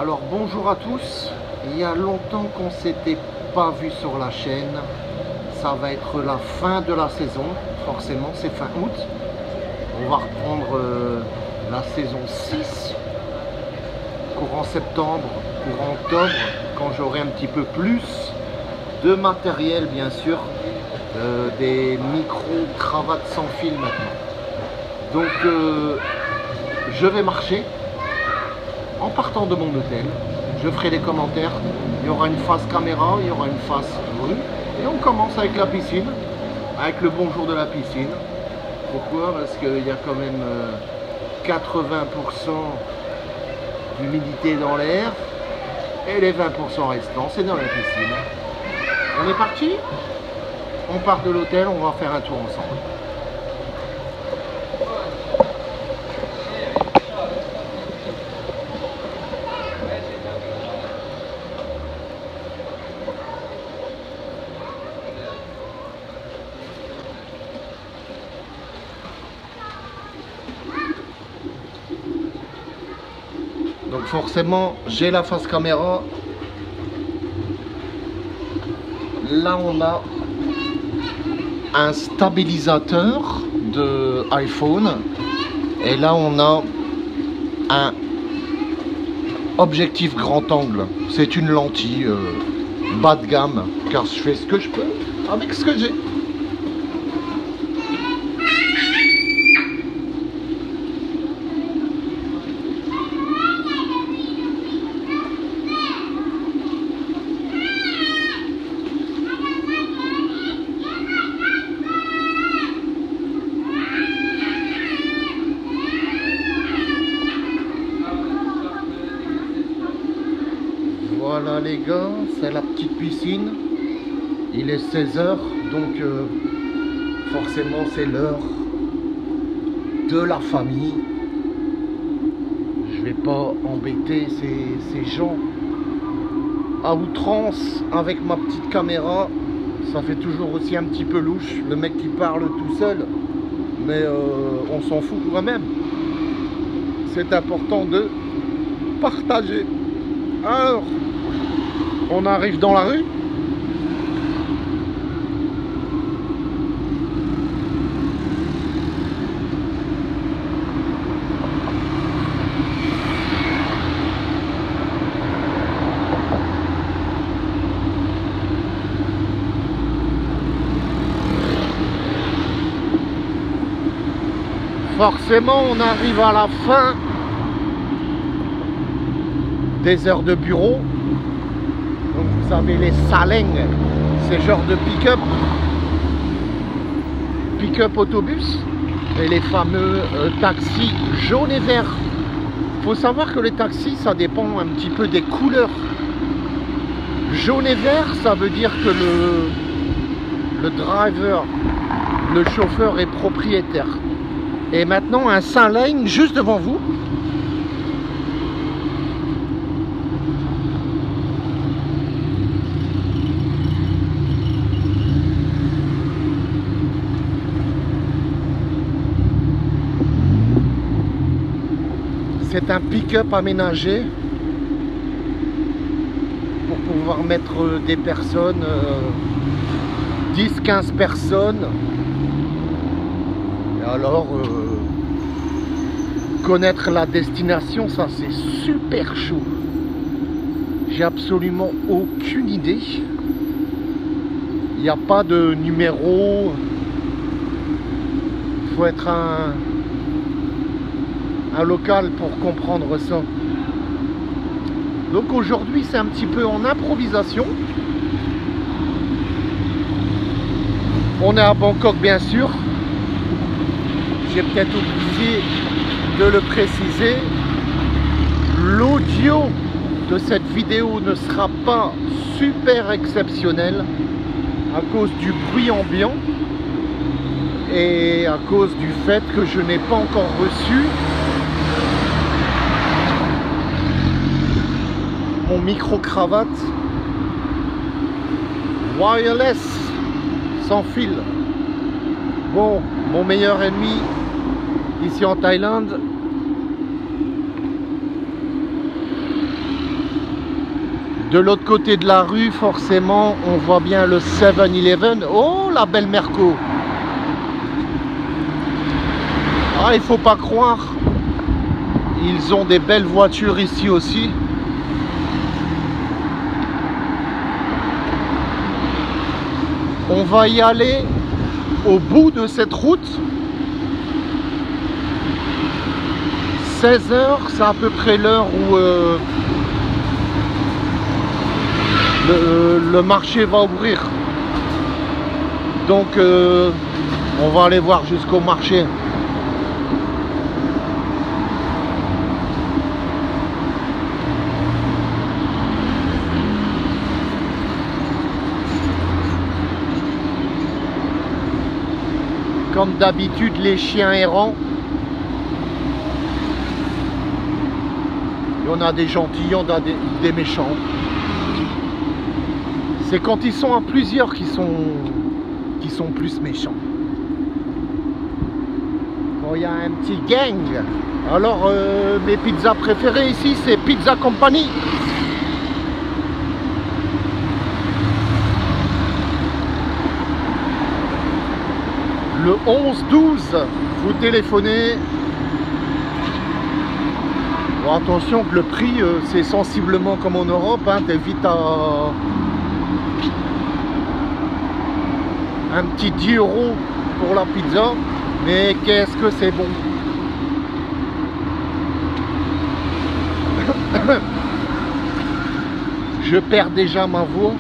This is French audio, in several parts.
Alors bonjour à tous, il y a longtemps qu'on s'était pas vu sur la chaîne. Ça va être la fin de la saison, forcément c'est fin août. On va reprendre la saison 6, courant septembre, courant octobre, quand j'aurai un petit peu plus de matériel bien sûr, des micro-cravates sans fil maintenant. Donc je vais marcher. En partant de mon hôtel, je ferai des commentaires. Il y aura une face caméra, il y aura une face rue. Et on commence avec la piscine, avec le bonjour de la piscine. Pourquoi? Parce qu'il y a quand même 80% d'humidité dans l'air. Et les 20% restants, c'est dans la piscine. On est parti? On part de l'hôtel, on va faire un tour ensemble. Donc forcément, j'ai la face caméra. Là, on a un stabilisateur de iPhone. Et là, on a un objectif grand angle. C'est une lentille bas de gamme, car je fais ce que je peux avec ce que j'ai. Voilà les gars, c'est la petite piscine. Il est 16 h, donc forcément c'est l'heure de la famille. Je vais pas embêter ces gens à outrance avec ma petite caméra. Ça fait toujours aussi un petit peu louche, le mec qui parle tout seul. Mais on s'en fout quand même. C'est important de partager. Alors, on arrive dans la rue. Forcément, on arrive à la fin des heures de bureau. Donc vous avez les salengs, ces genres de pick-up autobus, et les fameux taxis jaunes et verts. Il faut savoir que les taxis, ça dépend un petit peu des couleurs. Jaune et vert, ça veut dire que le driver, le chauffeur est propriétaire. Et maintenant un saleng juste devant vous. C'est un pick-up aménagé pour pouvoir mettre des personnes, 10-15 personnes. Et alors, connaître la destination, ça c'est super chaud. J'ai absolument aucune idée. Il n'y a pas de numéro. Il faut être un local pour comprendre ça. Donc aujourd'hui c'est un petit peu en improvisation. On est à Bangkok bien sûr. J'ai peut-être oublié de le préciser. L'audio de cette vidéo ne sera pas super exceptionnel à cause du bruit ambiant et à cause du fait que je n'ai pas encore reçu mon micro-cravate wireless sans fil. Bon, mon meilleur ennemi ici en Thaïlande, De l'autre côté de la rue, forcément, on voit bien le 7-Eleven. Oh, la belle Merco. Ah, il faut pas croire. Ils ont des belles voitures ici aussi. On va y aller au bout de cette route. 16 h, c'est à peu près l'heure où le marché va ouvrir. Donc on va aller voir jusqu'au marché. Comme d'habitude, les chiens errants. On a des gentils, on a des méchants. C'est quand ils sont à plusieurs qui sont plus méchants. Bon, il y a un petit gang. Alors, mes pizzas préférées ici, c'est Pizza Company. Le 11-12, vous téléphonez. Bon, attention que le prix, c'est sensiblement comme en Europe, hein, t'évites à un petit 10 € pour la pizza, mais qu'est-ce que c'est bon. Je perds déjà ma voix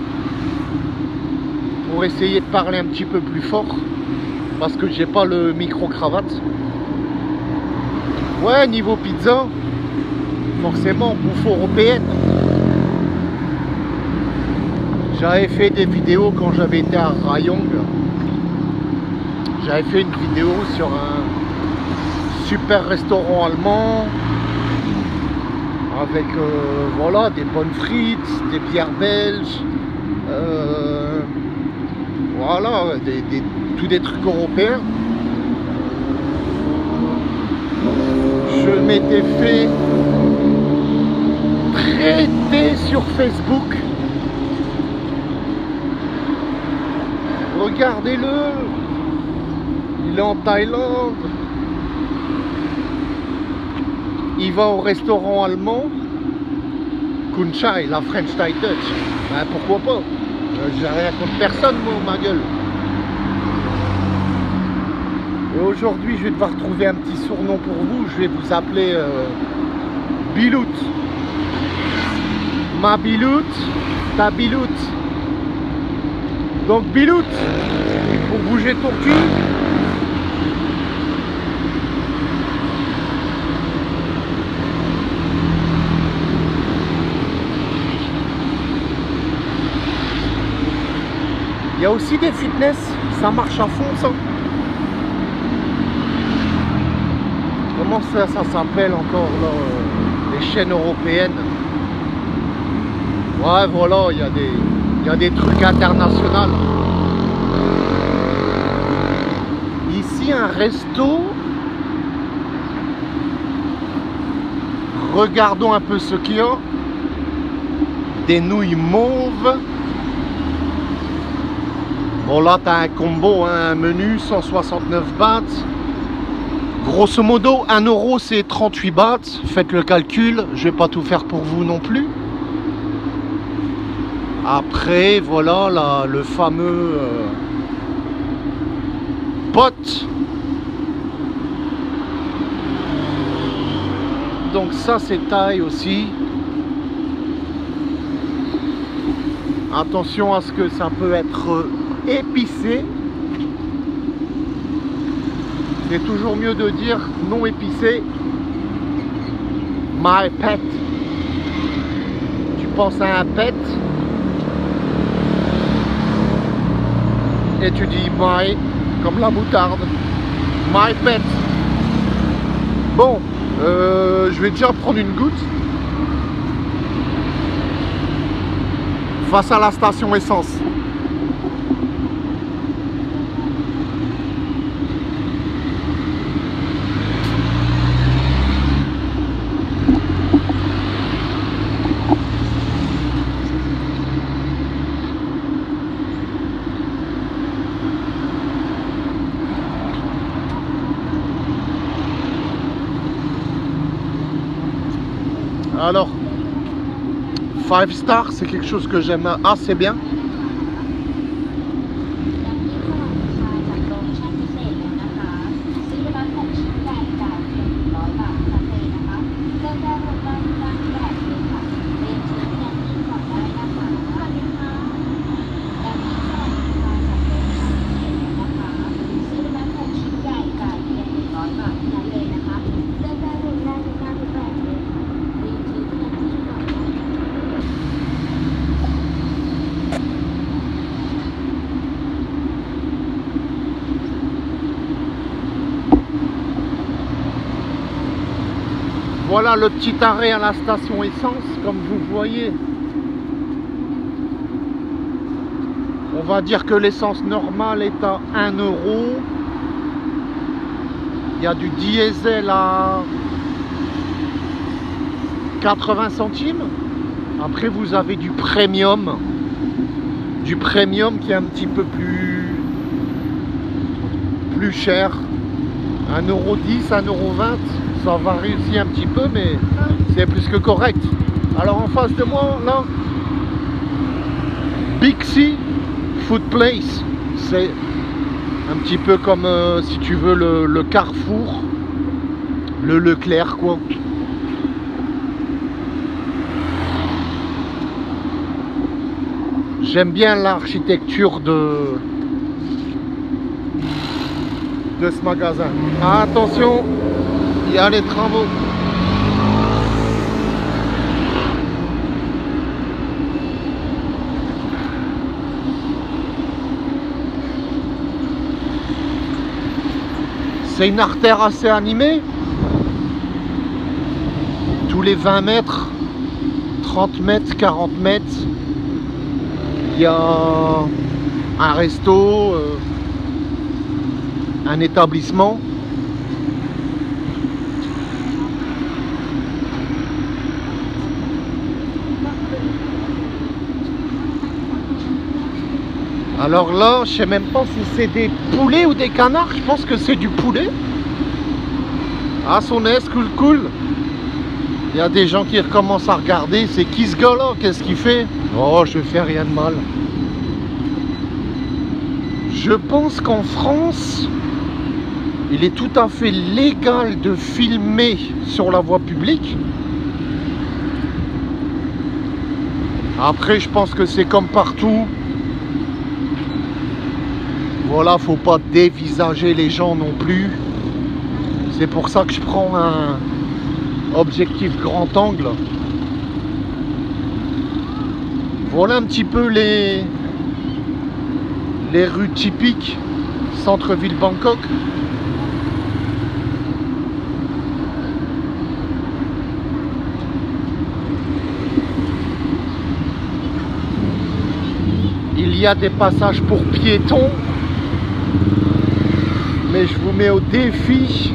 pour essayer de parler un petit peu plus fort parce que j'ai pas le micro-cravate. Ouais, niveau pizza, forcément bouffe européenne. J'avais fait des vidéos quand j'avais été à Rayong. J'avais fait une vidéo sur un super restaurant allemand avec voilà, des bonnes frites, des bières belges, voilà, tous des trucs européens. Je m'étais fait traiter sur Facebook. Regardez-le, il est en Thaïlande. Il va au restaurant allemand. Khun Chai, la French Thai Touch. Ben, pourquoi pas? J'ai rien contre personne, moi, ma gueule. Et aujourd'hui, je vais devoir trouver un petit surnom pour vous. Je vais vous appeler Bilout. Ma Bilout, ta Bilout. Donc Bilout, pour bouger ton cul. Il y a aussi des fitness, ça marche à fond ça. Comment ça s'appelle encore là, les chaînes européennes? Ouais, voilà, il y a des trucs internationaux. Ici, un resto. Regardons un peu ce qu'il y a. Des nouilles mauves. Bon, là, tu as un combo, hein, un menu, 169 bahts. Grosso modo, 1 € c'est 38 bahts. Faites le calcul, je vais pas tout faire pour vous non plus. Après, voilà le fameux pot. Donc ça, c'est thaï aussi. Attention à ce que ça peut être épicé. C'est toujours mieux de dire non épicé. My pet. Tu penses à un pet et tu dis my, comme la moutarde. My pet. Bon, je vais déjà prendre une goutte. Face à la station essence. Alors, 5 stars, c'est quelque chose que j'aime assez bien. Voilà le petit arrêt à la station essence, comme vous voyez. On va dire que l'essence normale est à 1 €. Il y a du diesel à 80 centimes. Après vous avez du premium. Du premium qui est un petit peu plus cher. 1,10 €, 1,20 €. Ça varie aussi un petit peu, mais c'est plus que correct. Alors en face de moi, là, Bixi Food Place. C'est un petit peu comme, si tu veux, le Carrefour, le Leclerc, quoi. J'aime bien l'architecture de ce magasin. Attention, il y a les travaux. C'est une artère assez animée. Tous les 20 mètres, 30 mètres, 40 mètres, il y a un resto, un établissement. Alors là, je sais même pas si c'est des poulets ou des canards. Je pense que c'est du poulet. Ah, son aise, cool. Il y a des gens qui recommencent à regarder. C'est qui ce gars-là? Qu'est-ce qu'il fait? Oh, je fais rien de mal. Je pense qu'en France, il est tout à fait légal de filmer sur la voie publique. Après, je pense que c'est comme partout. Voilà, faut pas dévisager les gens non plus. C'est pour ça que je prends un objectif grand angle. Voilà un petit peu les rues typiques centre-ville Bangkok. Il y a des passages pour piétons. Mais je vous mets au défi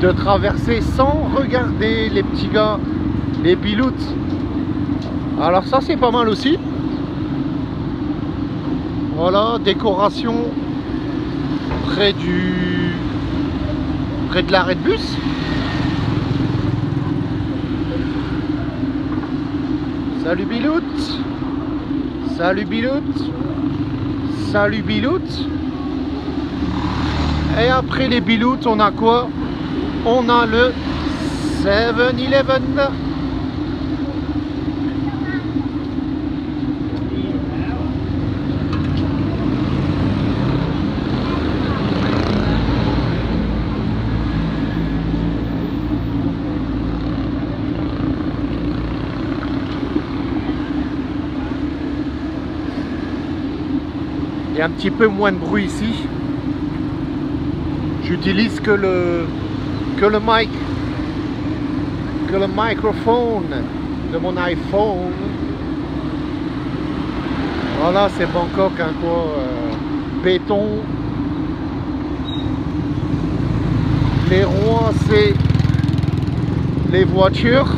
de traverser sans regarder les petits gars, les biloutes. Alors ça c'est pas mal aussi. Voilà, décoration près de l'arrêt de bus. Salut biloute. Salut biloute. Salut biloute. Et après les biloutes, on a quoi? On a le 7-Eleven. Il y a un petit peu moins de bruit ici. J'utilise que le microphone de mon iPhone. Voilà, c'est Bangkok, hein, quoi. Béton. Les rois, c'est les voitures,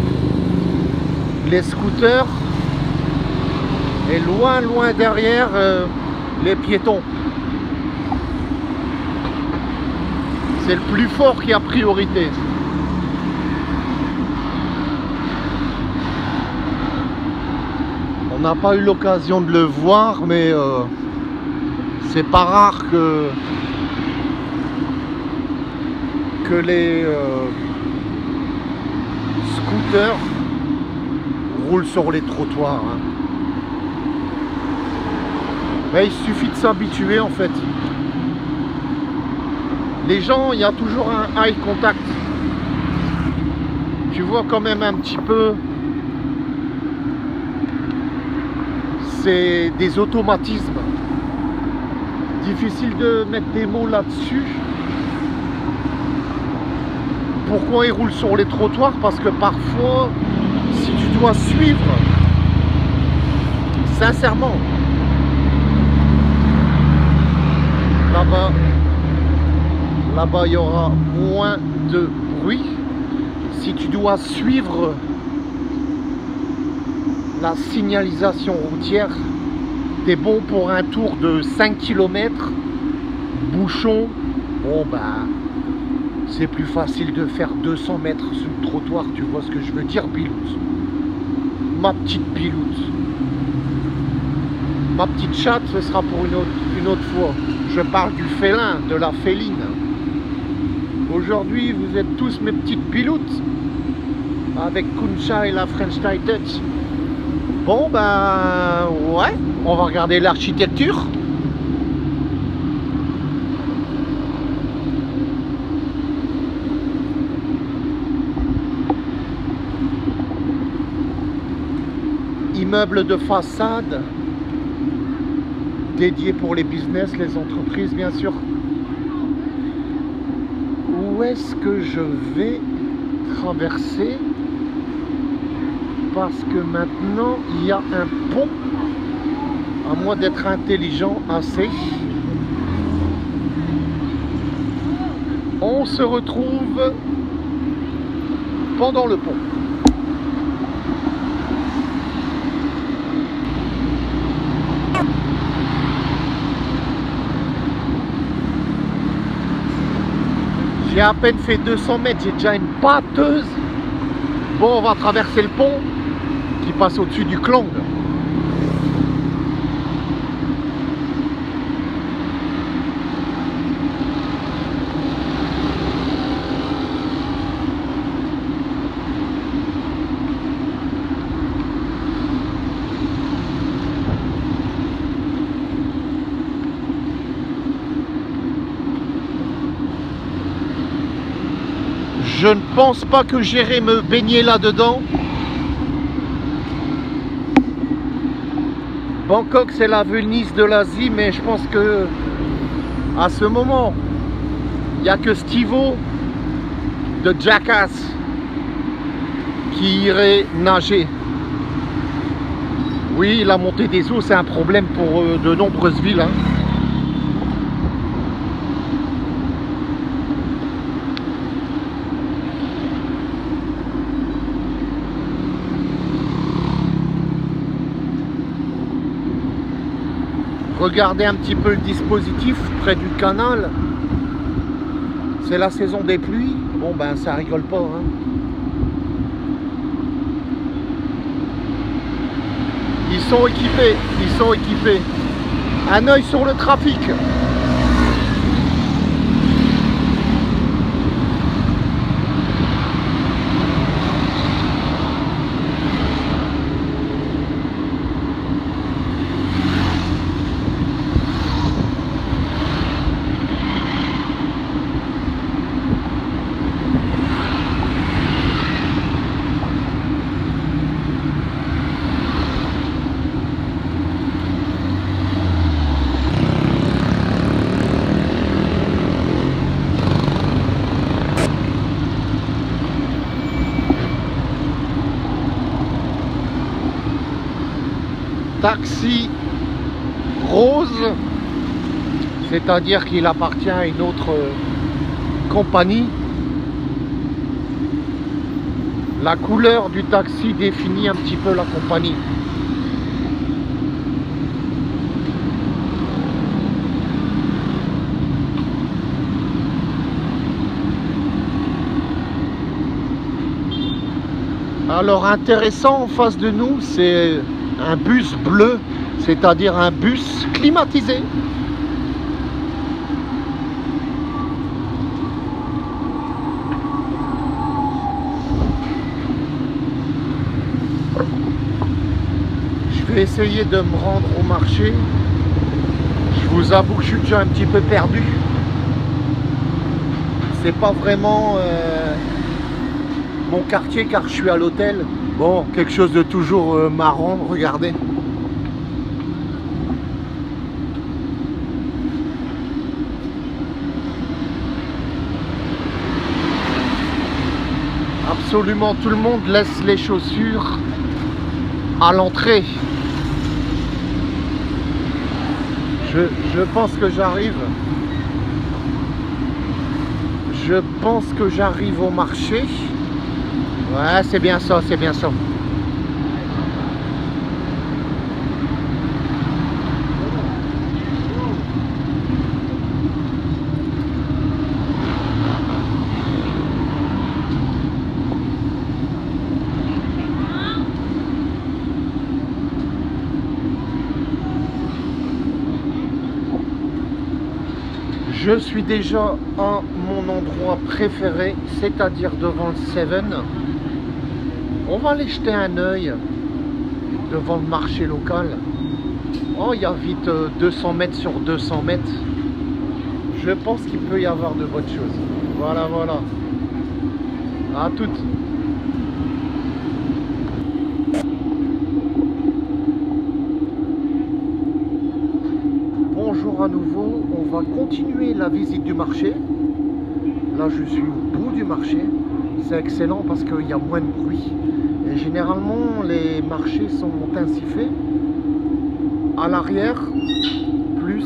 les scooters, et loin derrière, les piétons. C'est le plus fort qui a priorité. n'a pas eu l'occasion de le voir, mais c'est pas rare que les scooters roulent sur les trottoirs, hein. Mais il suffit de s'habituer en fait. Les gens, il y a toujours un eye contact. Tu vois quand même un petit peu. C'est des automatismes. Difficile de mettre des mots là-dessus. Pourquoi ils roulent sur les trottoirs? Parce que parfois, si tu dois suivre, sincèrement, là-bas il y aura moins de bruit. Si tu dois suivre la signalisation routière, t'es bon pour un tour de 5 km, bouchon, bon ben c'est plus facile de faire 200 mètres sur le trottoir, tu vois ce que je veux dire, Biloute? Ma petite Biloute. Ma petite chatte, ce sera pour une autre fois. Je parle du félin, de la féline. Aujourd'hui, vous êtes tous mes petites Biloutes, avec Kuncha et la French Thai Touch. Bon, ben, ouais, on va regarder l'architecture. Immeuble de façade, dédié pour les business, les entreprises, bien sûr. Où est-ce que je vais traverser? Parce que maintenant, il y a un pont, à moins d'être intelligent assez. On se retrouve pendant le pont. J'ai à peine fait 200 mètres, j'ai déjà une pâteuse. Bon, on va traverser le pont qui passe au-dessus du Khlong. Je ne pense pas que j'irai me baigner là-dedans. Bangkok, c'est la Venise de l'Asie, mais je pense que à ce moment, il n'y a que Steve-O de Jackass qui irait nager. Oui, la montée des eaux, c'est un problème pour de nombreuses villes, hein. Regardez un petit peu le dispositif près du canal. C'est la saison des pluies. Bon ben ça rigole pas, hein. Ils sont équipés, ils sont équipés. Un œil sur le trafic. Taxi rose, c'est-à-dire qu'il appartient à une autre compagnie. La couleur du taxi définit un petit peu la compagnie. Alors intéressant en face de nous, c'est un bus bleu, c'est-à-dire un bus climatisé. Je vais essayer de me rendre au marché. Je vous avoue que je suis déjà un petit peu perdu. C'est pas vraiment mon quartier car je suis à l'hôtel. Bon, quelque chose de toujours marrant, regardez. Absolument tout le monde laisse les chaussures à l'entrée. Je pense que j'arrive. Je pense que j'arrive au marché. Ouais, c'est bien ça, c'est bien ça. Je suis déjà à mon endroit préféré, c'est-à-dire devant le Seven. On va aller jeter un œil devant le marché local. Oh, il y a vite 200 mètres sur 200 mètres. Je pense qu'il peut y avoir de bonnes choses. Voilà, voilà. À toutes. Bonjour à nouveau. On va continuer la visite du marché. Là, je suis au bout du marché. C'est excellent parce qu'il y a moins de bruit. Et généralement, les marchés sont ainsi faits. À l'arrière, plus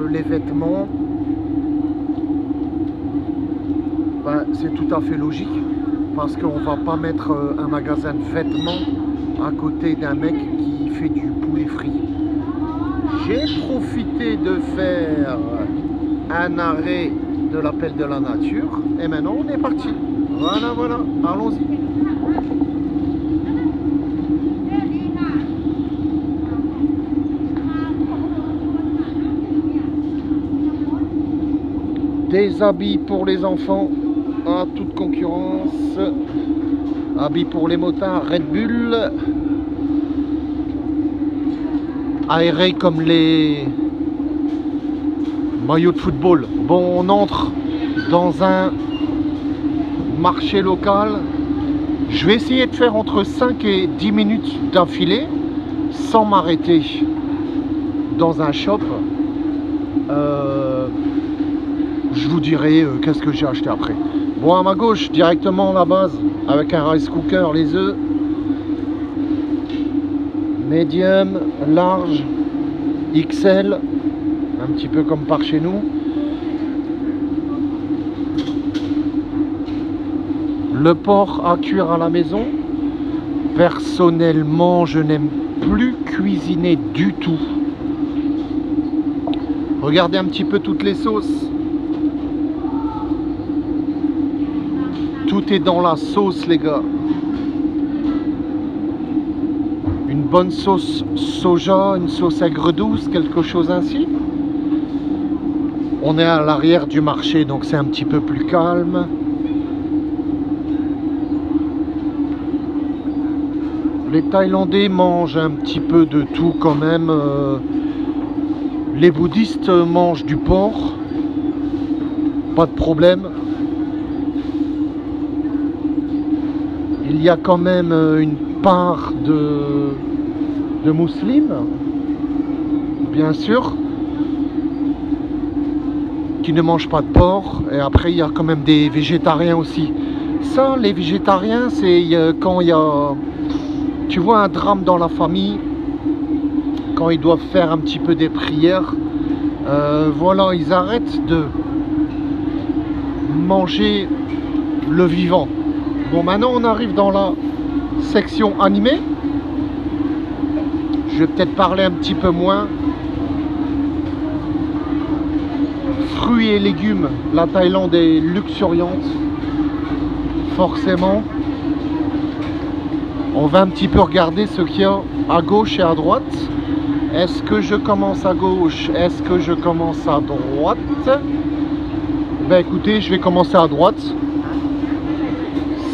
les vêtements. Ben, c'est tout à fait logique. Parce qu'on ne va pas mettre un magasin de vêtements à côté d'un mec qui fait du poulet frit. J'ai profité de faire un arrêt de l'appel de la nature. Et maintenant, on est parti. Voilà, voilà, allons-y. Des habits pour les enfants à toute concurrence. Habits pour les motards Red Bull. Aérés comme les maillots de football. Bon, on entre dans un marché local. Je vais essayer de faire entre 5 et 10 minutes d'affilée sans m'arrêter dans un shop. Je vous dirai qu'est-ce que j'ai acheté après. Bon, à ma gauche, directement la base, avec un rice cooker, les œufs. Medium, large, XL, un petit peu comme par chez nous. Le porc à cuire à la maison. Personnellement, je n'aime plus cuisiner du tout. Regardez un petit peu toutes les sauces. Tout est dans la sauce, les gars. Une bonne sauce soja, une sauce aigre douce, quelque chose ainsi. On est à l'arrière du marché, donc c'est un petit peu plus calme. Les Thaïlandais mangent un petit peu de tout quand même. Les bouddhistes mangent du porc. Pas de problème. Il y a quand même une part de musulmans, bien sûr, qui ne mangent pas de porc. Et après, il y a quand même des végétariens aussi. Ça, les végétariens, c'est quand il y a, tu vois, un drame dans la famille, quand ils doivent faire un petit peu des prières. Voilà, ils arrêtent de manger le vivant. Bon, maintenant on arrive dans la section animée. Je vais peut-être parler un petit peu moins. Fruits et légumes, la Thaïlande est luxuriante. Forcément. On va un petit peu regarder ce qu'il y a à gauche et à droite. Est-ce que je commence à gauche? Est-ce que je commence à droite? Ben écoutez, je vais commencer à droite.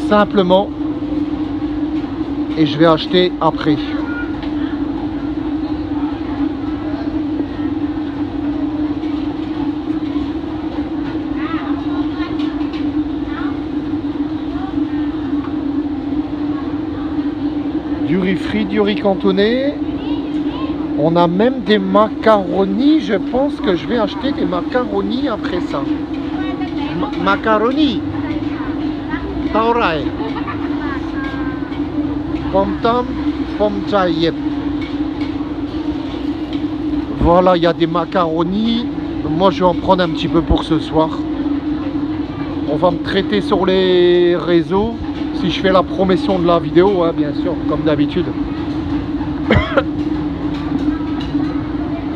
Simplement. Et je vais acheter après. Du riz frit, du riz cantonné. On a même des macaronis. Je pense que je vais acheter des macaronis après ça. Macaroni. Taurai. Pom tam, pom chayep. Voilà, il y a des macaronis. Moi, je vais en prendre un petit peu pour ce soir. On va me traiter sur les réseaux. Si je fais la promotion de la vidéo, hein, bien sûr, comme d'habitude.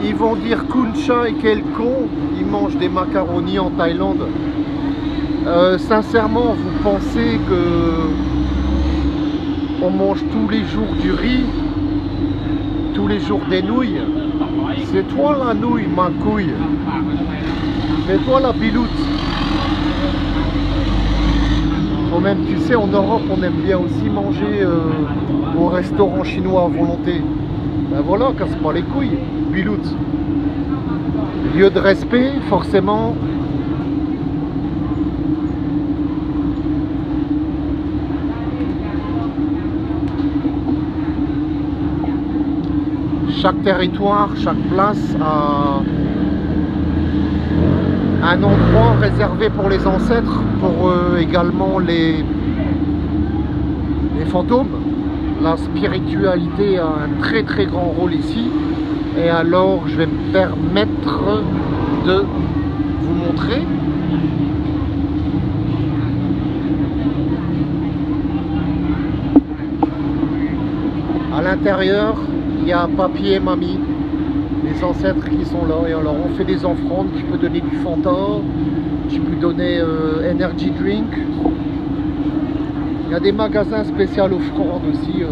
Ils vont dire Kuncha et quel con, ils mangent des macaronis en Thaïlande. Sincèrement, vous pensez que on mange tous les jours du riz, tous les jours des nouilles? C'est toi la nouille, ma couille. C'est toi la biloute. Quand même, tu sais, en Europe, on aime bien aussi manger au restaurant chinois à volonté. Ben voilà, casse pas les couilles, biloute. Lieu de respect, forcément. Chaque territoire, chaque place a un endroit réservé pour les ancêtres, pour également les fantômes. La spiritualité a un très très grand rôle ici. Et alors je vais me permettre de vous montrer. À l'intérieur, il y a papy et mamie, les ancêtres qui sont là. Et alors on fait des offrandes. Tu peux donner du Fanta, tu peux donner energy drink. Il y a des magasins spéciaux offrandes aussi,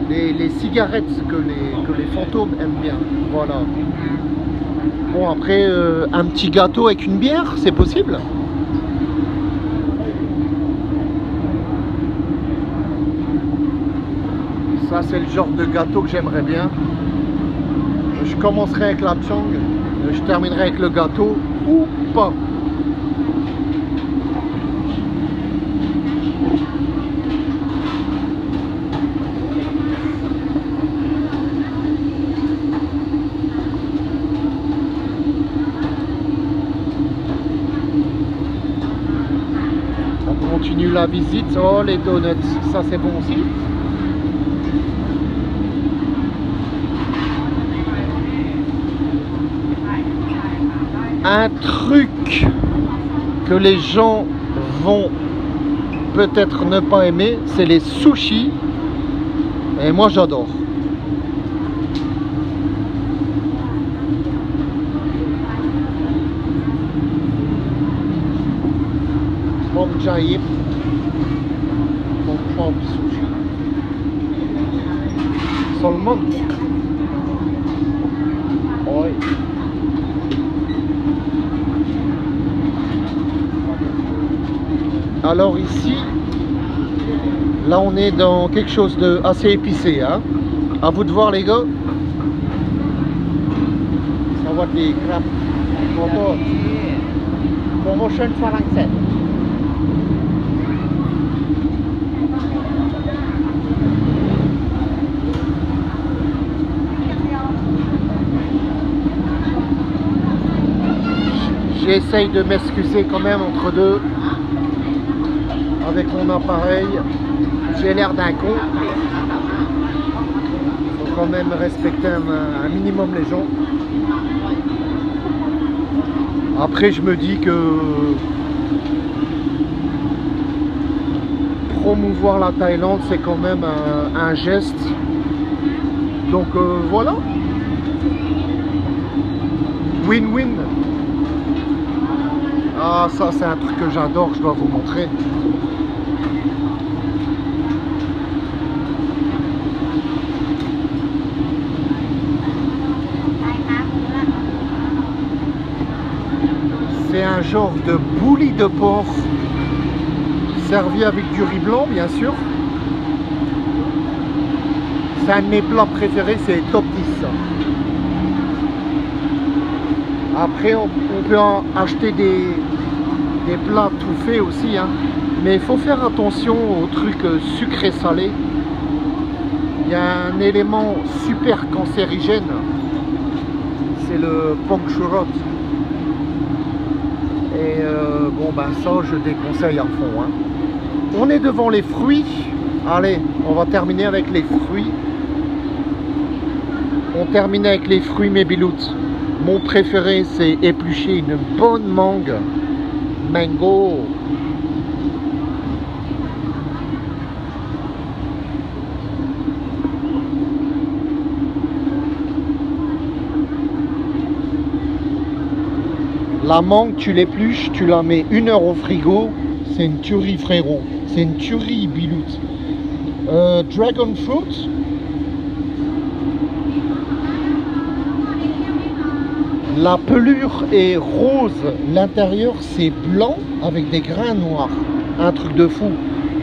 les cigarettes que les fantômes aiment bien. Voilà. Bon, après un petit gâteau avec une bière, c'est possible. Ça, c'est le genre de gâteau que j'aimerais bien. Je commencerai avec la pchang, je terminerai avec le gâteau ou pas. On continue la visite. Oh, les donuts, ça c'est bon aussi. Un truc que les gens vont peut-être ne pas aimer, c'est les sushis. Et moi j'adore. Pom jaip, pom sushi. Salmon. Oi. Alors ici, là on est dans quelque chose de assez épicé, hein. À vous de voir les gars. Ça va être les crêpes. Promotion français. J'essaye de m'excuser quand même entre deux. Avec mon appareil, j'ai l'air d'un con. Il faut quand même respecter un minimum les gens. Après, je me dis que promouvoir la Thaïlande, c'est quand même un geste. Donc voilà. Win-win. Ah, ça c'est un truc que j'adore, je dois vous montrer. C'est un genre de bouillie de porc servi avec du riz blanc, bien sûr. C'est un de mes plats préférés, c'est top 10 ça. Après on peut acheter des plats tout faits aussi, hein. Mais il faut faire attention aux trucs sucrés salés. Il y a un élément super cancérigène, c'est le pork churros. Et bon ben ça je déconseille à fond, hein. On est devant les fruits. Allez, on va terminer avec les fruits. On termine avec les fruits mes biloutes. Mon préféré c'est éplucher une bonne mangue. Mango. La mangue, tu l'épluches, tu la mets 1 heure au frigo. C'est une tuerie, frérot. C'est une tuerie, biloute. Dragon fruit. La pelure est rose. L'intérieur, c'est blanc avec des grains noirs. Un truc de fou.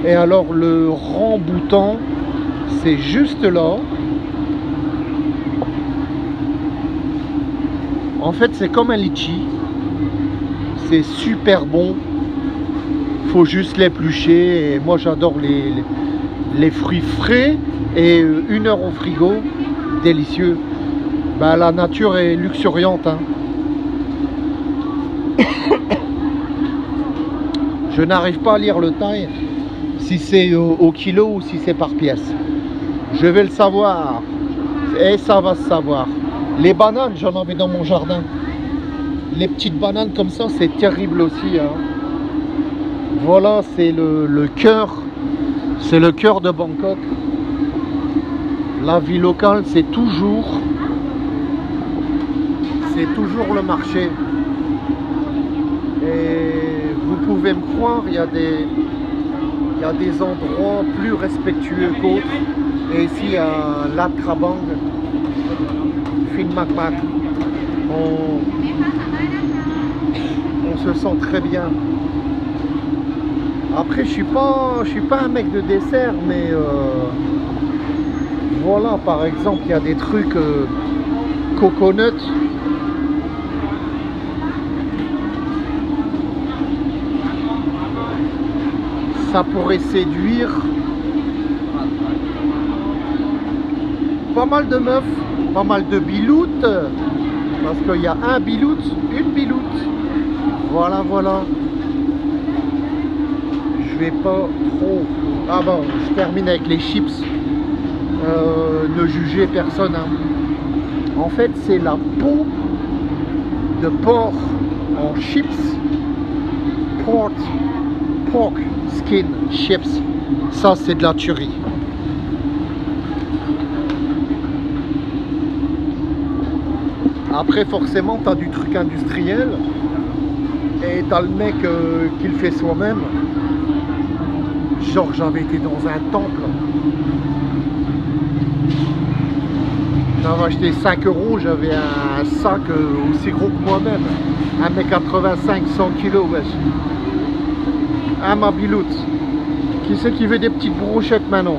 Et alors, le ramboutan, c'est juste là. En fait, c'est comme un litchi. C'est super bon. Faut juste l'éplucher. Et moi, j'adore les fruits frais. Et 1 heure au frigo. Délicieux. Ben, la nature est luxuriante, hein. Je n'arrive pas à lire le taille, si c'est au kilo ou si c'est par pièce. Je vais le savoir. Et ça va se savoir. Les bananes, j'en avais dans mon jardin. Les petites bananes comme ça, c'est terrible aussi, hein. Voilà, c'est le cœur. C'est le cœur de Bangkok. La vie locale, c'est toujours le marché. Et vous pouvez me croire, il y a des endroits plus respectueux qu'autres. Et ici à Lat Krabang, Phin Mak, on se sent très bien. Après, je suis pas un mec de dessert, mais voilà, par exemple, il y a des trucs coconut. Ça pourrait séduire pas mal de meufs, pas mal de biloutes, parce qu'il y a un biloute, une biloute. Voilà, voilà. Je vais pas trop. Ah bon, je termine avec les chips. Ne jugez personne, hein. En fait, c'est la peau de porc en chips. Pork skin chips. Ça, c'est de la tuerie. Après, forcément, tu as du truc industriel. Et tu as le mec qui le fait soi-même. Genre, j'avais été dans un temple. J'avais acheté 5 €, j'avais un sac aussi gros que moi-même. 1,85 m, 100 kg, wesh. Ah, ma biloute. Qui c'est qui veut des petites brochettes maintenant?